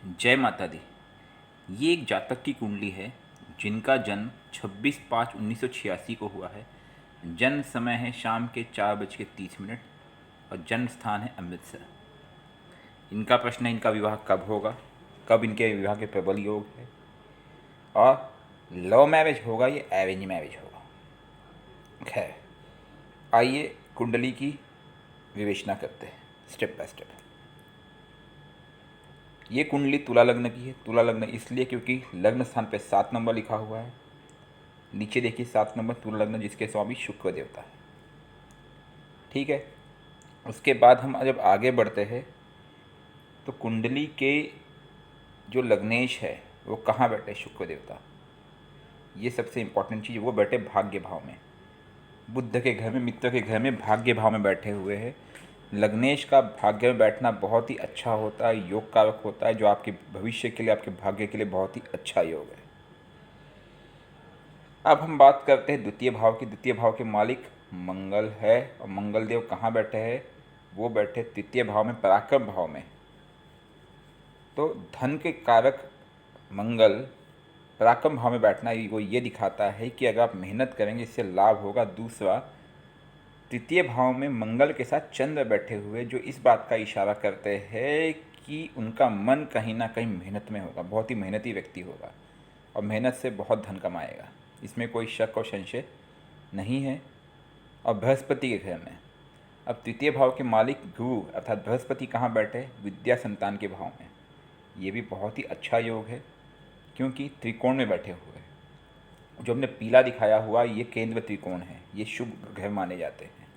जय माता दी। ये एक जातक की कुंडली है जिनका जन्म 26/5/1986 को हुआ है। जन्म समय है शाम के 4:30 और जन्म स्थान है अमृतसर। इनका प्रश्न है इनका विवाह कब होगा, कब इनके विवाह के प्रबल योग है, और लव मैरिज होगा या अरेंज मैरिज होगा। खैर, आइए कुंडली की विवेचना करते हैं स्टेप बाय स्टेप। ये कुंडली तुला लग्न की है। तुला लग्न इसलिए क्योंकि लग्न स्थान पे 7 नंबर लिखा हुआ है। नीचे देखिए 7 नंबर तुला लग्न, जिसके स्वामी शुक्र देवता है। ठीक है, उसके बाद हम जब आगे बढ़ते हैं तो कुंडली के जो लग्नेश है वो कहाँ बैठे, शुक्र देवता। ये सबसे इम्पोर्टेंट चीज़, वो बैठे भाग्य भाव में, बुध के घर में, मित्र के घर में, भाग्य भाव में बैठे हुए हैं। लग्नेश का भाग्य में बैठना बहुत ही अच्छा होता है, योग कारक होता है, जो आपके भविष्य के लिए, आपके भाग्य के लिए बहुत ही अच्छा योग है। अब हम बात करते हैं द्वितीय भाव की। द्वितीय भाव के मालिक मंगल है, और मंगल देव कहाँ बैठे हैं, वो बैठे तृतीय भाव में, पराक्रम भाव में। तो धन के कारक मंगल पराक्रम भाव में बैठना वो ये दिखाता है कि अगर आप मेहनत करेंगे इससे लाभ होगा। दूसरा, तृतीय भाव में मंगल के साथ चंद्र बैठे हुए, जो इस बात का इशारा करते हैं कि उनका मन कहीं ना कहीं मेहनत में होगा, बहुत ही मेहनती व्यक्ति होगा और मेहनत से बहुत धन कमाएगा, इसमें कोई शक और संशय नहीं है। और बृहस्पति के घर में, अब तृतीय भाव के मालिक गुरु अर्थात बृहस्पति कहाँ बैठे, विद्या संतान के भाव में। ये भी बहुत ही अच्छा योग है क्योंकि त्रिकोण में बैठे हुए हैं। जो हमने पीला दिखाया हुआ ये केंद्र त्रिकोण है, ये शुभ ग्रह माने जाते हैं।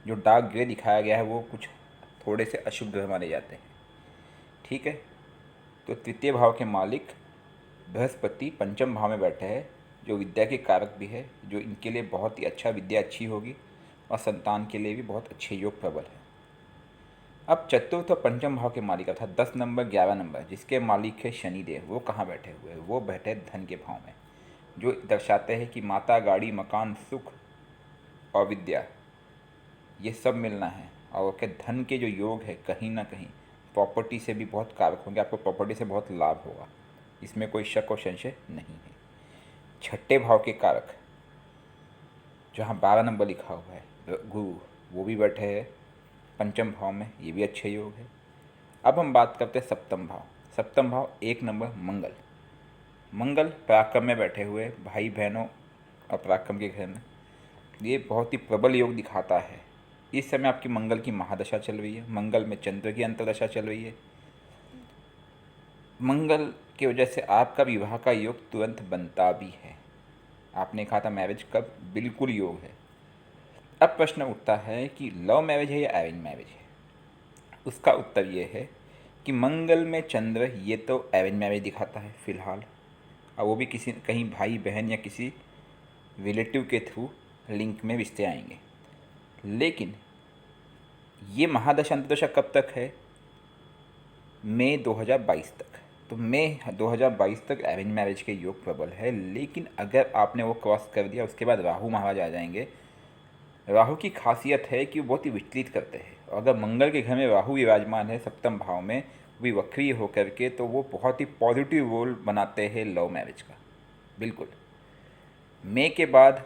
जो डार्क ग्रे दिखाया गया है वो कुछ थोड़े से अशुभ ग्रह माने जाते हैं। ठीक है, तो तृतीय भाव के मालिक बृहस्पति पंचम भाव में बैठे हैं, जो विद्या के कारक भी है, जो इनके लिए बहुत ही अच्छा, विद्या अच्छी होगी और संतान के लिए भी बहुत अच्छे योग प्रबल है। अब चतुर्थ और पंचम भाव के मालिक अर्थात 10 नंबर 11 नंबर जिसके मालिक है शनिदेव, वो कहाँ बैठे हुए हैं, वो बैठे धन के भाव में, जो दर्शाते हैं कि माता, गाड़ी, मकान, सुख और विद्या ये सब मिलना है। और के धन के जो योग है, कहीं ना कहीं प्रॉपर्टी से भी बहुत कारक होंगे, आपको प्रॉपर्टी से बहुत लाभ होगा, इसमें कोई शक और संशय नहीं है। छठे भाव के कारक जहाँ 12 नंबर लिखा हुआ है गुरु, वो भी बैठे हैं पंचम भाव में, ये भी अच्छे योग है। अब हम बात करते हैं सप्तम भाव। सप्तम भाव 1 नंबर मंगल। मंगल पराक्रम में बैठे हुए, भाई बहनों और पराक्रम के घर में, ये बहुत ही प्रबल योग दिखाता है। इस समय आपकी मंगल की महादशा चल रही है, मंगल में चंद्र की अंतर्दशा चल रही है। मंगल की वजह से आपका विवाह का योग तुरंत बनता भी है। आपने कहा था मैरिज कब, बिल्कुल योग है। अब प्रश्न उठता है कि लव मैरिज है या अरेंज मैरिज है। उसका उत्तर ये है कि मंगल में चंद्र, ये तो अरेंज मैरिज दिखाता है फिलहाल, और वो भी किसी कहीं भाई बहन या किसी रिलेटिव के थ्रू लिंक में रिश्ते आएंगे। लेकिन ये महादशा अंतदशा कब तक है, मई 2022 तक। तो मई 2022 तक अरेंज मैरिज के योग प्रबल है। लेकिन अगर आपने वो क्रॉस कर दिया, उसके बाद राहु महाराज आ जाएंगे। राहु की खासियत है कि वो बहुत ही विचलित करते हैं, और अगर मंगल के घर में राहु विराजमान है सप्तम भाव में, भी वक्री होकर के, तो वो बहुत ही पॉजिटिव रोल बनाते हैं लव मैरिज का। बिल्कुल, मई के बाद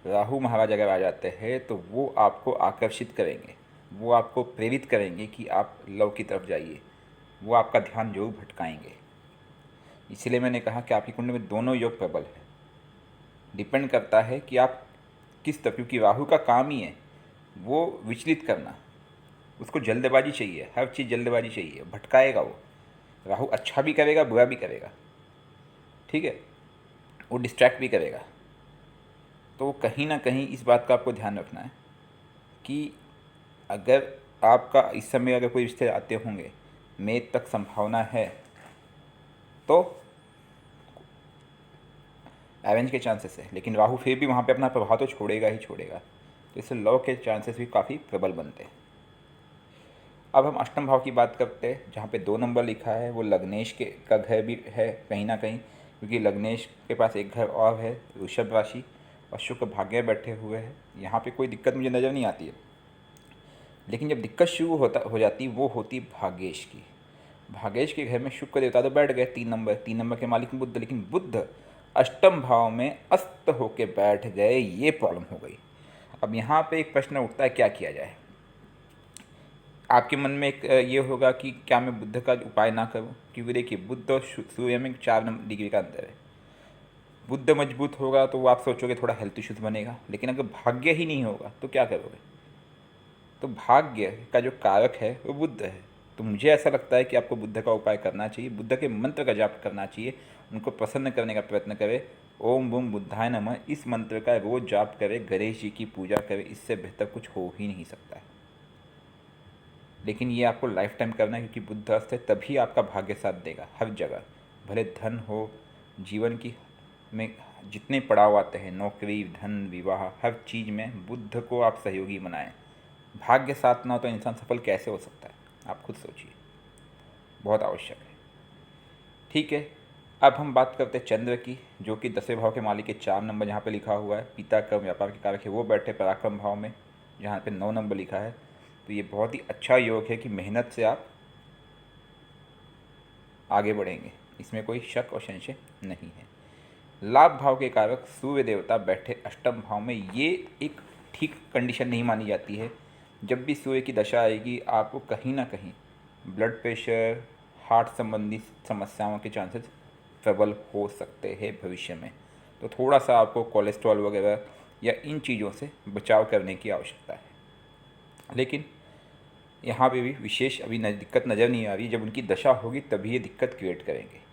राहु महाराज अगर आ जाते हैं तो वो आपको आकर्षित करेंगे, वो आपको प्रेरित करेंगे कि आप लव की तरफ जाइए, वो आपका ध्यान जरूर भटकाएंगे। इसलिए मैंने कहा कि आपकी कुंडली में दोनों योग प्रबल है। डिपेंड करता है कि आप किस तरफ, क्योंकि राहु का काम ही है वो विचलित करना, उसको जल्दबाजी चाहिए, हर चीज़ जल्दबाजी चाहिए, भटकाएगा वो। राहु अच्छा भी करेगा, बुरा भी करेगा, ठीक है, वो डिस्ट्रैक्ट भी करेगा। तो कहीं ना कहीं इस बात का आपको ध्यान रखना है कि अगर आपका इस समय अगर कोई रिश्ते आते होंगे, मई तक संभावना है, तो अरेंज के चांसेस है। लेकिन राहु फिर भी वहाँ पे अपना प्रभाव तो छोड़ेगा ही छोड़ेगा, तो इससे लव के चांसेस भी काफ़ी प्रबल बनते हैं। अब हम अष्टम भाव की बात करते हैं, जहाँ पे 2 नंबर लिखा है, वो लग्नेश के का घर भी है कहीं ना कहीं, क्योंकि लग्नेश के पास एक घर और है वृषभ राशि, और शुक्र भाग्य में बैठे हुए हैं। यहाँ पे कोई दिक्कत मुझे नज़र नहीं आती है। लेकिन जब दिक्कत शुरू हो जाती वो होती भाग्येश की। भाग्येश के घर में शुक्र देवता तो बैठ गए 3 नंबर के मालिक बुध, लेकिन बुध अष्टम भाव में अस्त होके बैठ गए, ये प्रॉब्लम हो गई। अब यहाँ पे एक प्रश्न उठता है, क्या किया जाए। आपके मन में एक ये होगा कि क्या मैं बुध का उपाय ना करूं, क्योंकि देखिए बुध और सूर्य में 4 डिग्री का अंतर है। बुध मजबूत होगा तो वो आप सोचोगे थोड़ा हेल्थ इश्यूज बनेगा, लेकिन अगर भाग्य ही नहीं होगा तो क्या करोगे। तो भाग्य का जो कारक है वो बुध है। तो मुझे ऐसा लगता है कि आपको बुद्ध का उपाय करना चाहिए, बुद्ध के मंत्र का जाप करना चाहिए, उनको प्रसन्न करने का प्रयत्न करें। ओम बूम बुद्धाय नमः, इस मंत्र का रोज जाप करें, गणेश जी की पूजा करें, इससे बेहतर कुछ हो ही नहीं सकता है। लेकिन ये आपको लाइफ टाइम करना है, क्योंकि बुद्ध अस्त है, तभी आपका भाग्य साथ देगा हर जगह। भले धन हो, जीवन की में जितने पड़ाव आते हैं, नौकरी, धन, विवाह, हर चीज़ में बुद्ध को आप सहयोगी बनाएं। भाग्य साथ ना हो तो इंसान सफल कैसे हो सकता है, आप खुद सोचिए, बहुत आवश्यक है। ठीक है, अब हम बात करते हैं चंद्र की, जो कि 10वें भाव के मालिक के 4 नंबर जहाँ पे लिखा हुआ है, पिता कर्म व्यापार के कारक है, वो बैठे पराक्रम भाव में जहाँ पे 9 नंबर लिखा है। तो ये बहुत ही अच्छा योग है कि मेहनत से आप आगे बढ़ेंगे, इसमें कोई शक और संशय नहीं है। लाभ भाव के कारक सूर्य देवता बैठे अष्टम भाव में, ये एक ठीक कंडीशन नहीं मानी जाती है। जब भी सूर्य की दशा आएगी आपको कहीं ना कहीं ब्लड प्रेशर, हार्ट संबंधी समस्याओं के चांसेस प्रबल हो सकते हैं भविष्य में। तो थोड़ा सा आपको कोलेस्ट्रॉल वगैरह या इन चीज़ों से बचाव करने की आवश्यकता है। लेकिन यहाँ पे भी विशेष अभी दिक्कत नज़र नहीं आ रही, जब उनकी दशा होगी तभी ये दिक्कत क्रिएट करेंगे।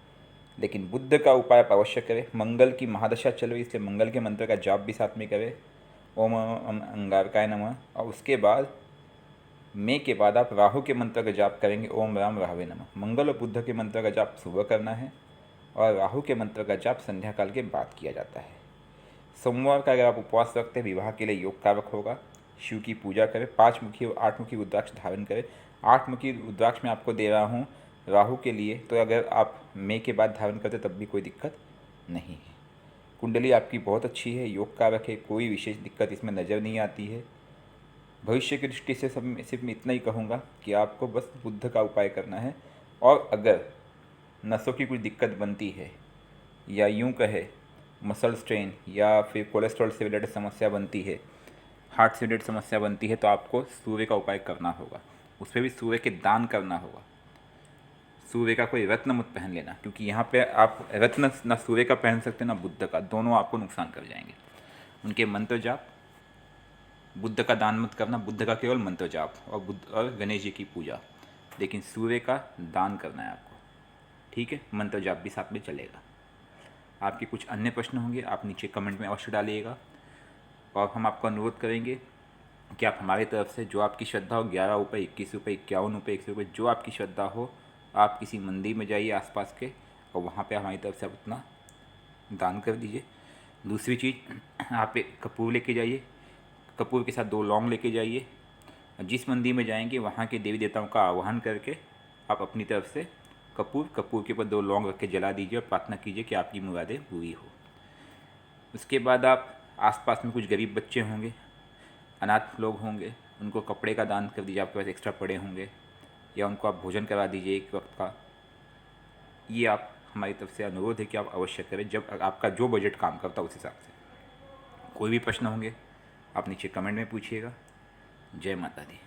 लेकिन बुद्ध का उपाय आप अवश्य करें। मंगल की महादशा चल रही, इसलिए मंगल के मंत्र का जाप भी साथ में करें, ओम अंगारकाय नमः। और उसके बाद मई के बाद आप राहु के मंत्र का जाप करेंगे, ओम राम राहवे नमः। मंगल और बुद्ध के मंत्र का जाप सुबह करना है और राहु के मंत्र का जाप संध्या काल के बाद किया जाता है। सोमवार का अगर आप उपवास रखते हैं, विवाह के लिए योग कारक होगा। शिव की पूजा करें, 5 मुखी और 8 मुखी रुद्राक्ष धारण करें। 8 मुखी रुद्राक्ष मैं आपको दे रहा हूँ राहु के लिए, तो अगर आप मई के बाद धारण करते तब भी कोई दिक्कत नहीं है। कुंडली आपकी बहुत अच्छी है, योग कारक है, कोई विशेष दिक्कत इसमें नज़र नहीं आती है। भविष्य की दृष्टि से सब सिर्फ मैं इतना ही कहूँगा कि आपको बस बुद्ध का उपाय करना है। और अगर नसों की कुछ दिक्कत बनती है, या यूँ कहे मसल स्ट्रेन, या फिर कोलेस्ट्रॉल से रिलेटेड समस्या बनती है, हार्ट से रिलेटेड समस्या बनती है, तो आपको सूर्य का उपाय करना होगा। उस पर भी सूर्य के दान करना होगा। सूर्य का कोई रत्न मत पहन लेना, क्योंकि यहाँ पे आप रत्न ना सूर्य का पहन सकते ना बुद्ध का, दोनों आपको नुकसान कर जाएंगे। उनके मंत्र जाप, बुद्ध का दान मत करना, बुद्ध का केवल मंत्र जाप और बुद्ध और गणेश जी की पूजा, लेकिन सूर्य का दान करना है आपको। ठीक है, मंत्र जाप भी साथ में चलेगा। आपके कुछ अन्य प्रश्न होंगे आप नीचे कमेंट में अवश्य डालिएगा, और हम आपको अनुरोध करेंगे कि आप हमारी तरफ से जो आपकी श्रद्धा हो, 11 रुपये, 21 रुपये, 51 रुपये, 100 रुपये, जो आपकी श्रद्धा हो, आप किसी मंदिर में जाइए आसपास के, और वहाँ पे हमारी तरफ से आप उतना दान कर दीजिए। दूसरी चीज़, आप एक कपूर लेके जाइए, कपूर के साथ 2 लौंग लेके जाइए। जिस मंदिर में जाएंगे वहाँ के देवी देवताओं का आह्वान करके आप अपनी तरफ से कपूर के ऊपर 2 लौंग रख के जला दीजिए और प्रार्थना कीजिए कि आपकी मुरादें पूरी हो। उसके बाद आप आसपास में कुछ गरीब बच्चे होंगे, अनाथ लोग होंगे, उनको कपड़े का दान कर दीजिए, आपके पास एक्स्ट्रा पड़े होंगे, या उनको आप भोजन करा दीजिए एक वक्त का। ये आप हमारी तरफ से अनुरोध है कि आप अवश्य करें, जब आपका जो बजट काम करता है उस हिसाब से। कोई भी प्रश्न होंगे आप नीचे कमेंट में पूछिएगा। जय माता दी।